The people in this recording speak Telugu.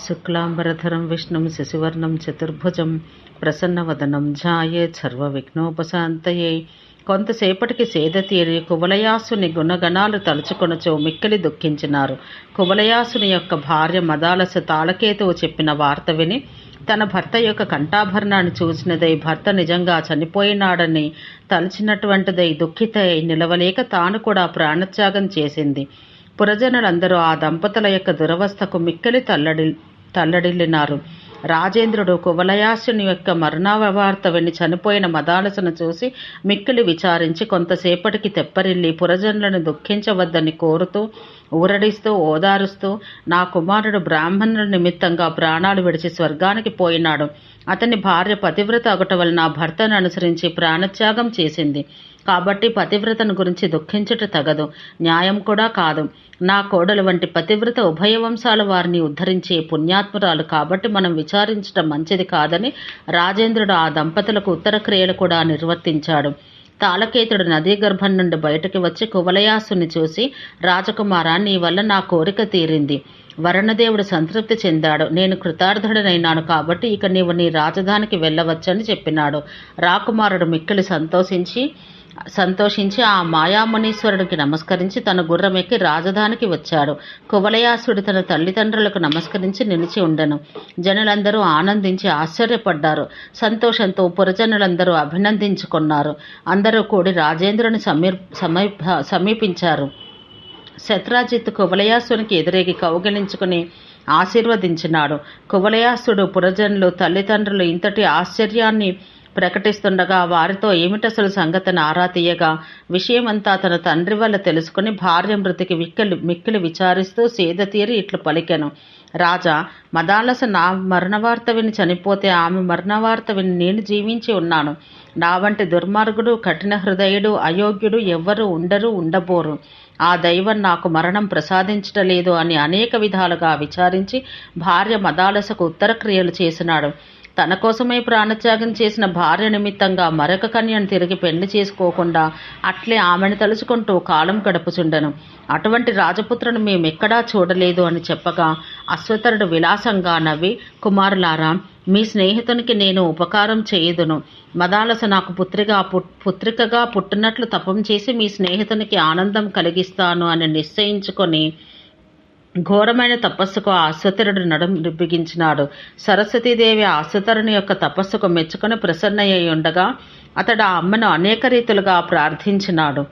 శుక్లాంబరధరం విష్ణుం శశివర్ణం చతుర్భుజం ప్రసన్నవదనం ధ్యాయేత్ సర్వవిఘ్నోపశాంతయే. కొంతసేపటికి సేద తీరి కువలయాసుని గుణగణాలు తలుచుకొనుచో మిక్కిలి దుఃఖించినారు. కువలయాసుని యొక్క భార్య మదాలస తాళకేతువు చెప్పిన వార్త విని తన భర్త యొక్క కంఠాభరణాన్ని చూసినదై భర్త నిజంగా చనిపోయినాడని తలచినటువంటిదై దుఃఖితై నిలవలేక తాను కూడా ప్రాణత్యాగం చేసింది. పురజనులందరూ ఆ దంపతుల యొక్క దురవస్థకు మిక్కిలి తల్లడిల్లినారు. రాజేంద్రుడు కువలయాసుని యొక్క మరణవార్త విని చనిపోయిన మదాలసను చూసి మిక్కిలి విచారించి కొంతసేపటికి తెప్పరిల్లి పురజనులను దుఃఖించవద్దని కోరుతూ ఊరడిస్తూ ఓదారుస్తూ, నా కుమారుడు బ్రాహ్మణుల నిమిత్తంగా ప్రాణాలు విడిచి స్వర్గానికి పోయినాడు. అతని భార్య పతివ్రత అగుట వలన భర్తను అనుసరించి ప్రాణత్యాగం చేసింది. కాబట్టి పతివ్రతను గురించి దుఃఖించుట తగదు, న్యాయం కూడా కాదు. నా కోడలు వంటి పతివ్రత ఉభయ వంశాల వారిని ఉద్ధరించే పుణ్యాత్మురాలు కాబట్టి మనం విచారించడం మంచిది కాదని రాజేంద్రుడు ఆ దంపతులకు ఉత్తర క్రియలు కూడా నిర్వర్తించాడు. తాళకేతుడు నదీ గర్భం నుండి బయటకు వచ్చి కువలయాసుని చూసి, రాజకుమారా, నీ వల్ల నా కోరిక తీరింది. వరుణదేవుడు సంతృప్తి చెందాడు. నేను కృతార్థుడనైనాను కాబట్టి ఇక నీవు నీ రాజధానికి వెళ్ళవచ్చని చెప్పినాడు. రాకుమారుడు మిక్కిలి సంతోషించి ఆ మాయామునీశ్వరుడికి నమస్కరించి తన గుర్రమెక్కి రాజధానికి వచ్చాడు. కువలయాసుడు తన తల్లిదండ్రులకు నమస్కరించి నిలిచి ఉండెను. జనులందరూ ఆనందించి ఆశ్చర్యపడ్డారు. సంతోషంతో పురజనులందరూ అభినందించుకున్నారు. అందరూ కూడి రాజేంద్రుని సమీపించారు. శత్రాజిత్తు కువలయాసునికి ఎదురేగి కౌగిలించుకుని ఆశీర్వదించినాడు. కువలయాసుడు పురజనులు తల్లిదండ్రులు ఇంతటి ఆశ్చర్యాన్ని ప్రకటిస్తుండగా వారితో ఏమిటసలు సంగతిని ఆరా తీయగా విషయమంతా తన తండ్రి వల్ల తెలుసుకుని భార్య మృతికి మిక్కిలి విచారిస్తూ సేద తీరి ఇట్లు పలికెను. రాజా, మదాలస నా మరణవార్త విని చనిపోతే ఆమె మరణవార్త విని నేను జీవించి ఉన్నాను. నా వంటి దుర్మార్గుడు, కఠిన హృదయుడు, అయోగ్యుడు ఎవ్వరూ ఉండబోరు. ఆ దైవం నాకు మరణం ప్రసాదించటలేదు అని అనేక విధాలుగా విచారించి భార్య మదాలసకు ఉత్తర క్రియలు చేసినాడు. తన కోసమే ప్రాణత్యాగం చేసిన భార్య నిమిత్తంగా మరొక కన్యను తిరిగి పెళ్లి చేసుకోకుండా అట్లే ఆమెను తలుచుకుంటూ కాలం గడుపుచుండెను. అటువంటి రాజపుత్రుని మేమెక్కడా చూడలేదు అని చెప్పగా అశ్వతరుడు విలాసంగా నవ్వి, కుమారులారా, మీ స్నేహితునికి నేను ఉపకారం చేయుదును. మదాలస నాకు పుత్రికగా పుట్టినట్లు తపం చేసి మీ స్నేహితునికి ఆనందం కలిగిస్తాను అని నిశ్చయించుకొని ఘోరమైన తపస్సుకు ఆ అశ్వతరుడు నడుం బిగించినాడు. సరస్వతీదేవి ఆ అశ్వతరుని యొక్క తపస్సుకు మెచ్చుకొని ప్రసన్నయ్యి ఉండగా అతడు ఆ అమ్మను అనేక రీతులుగా ప్రార్థించినాడు.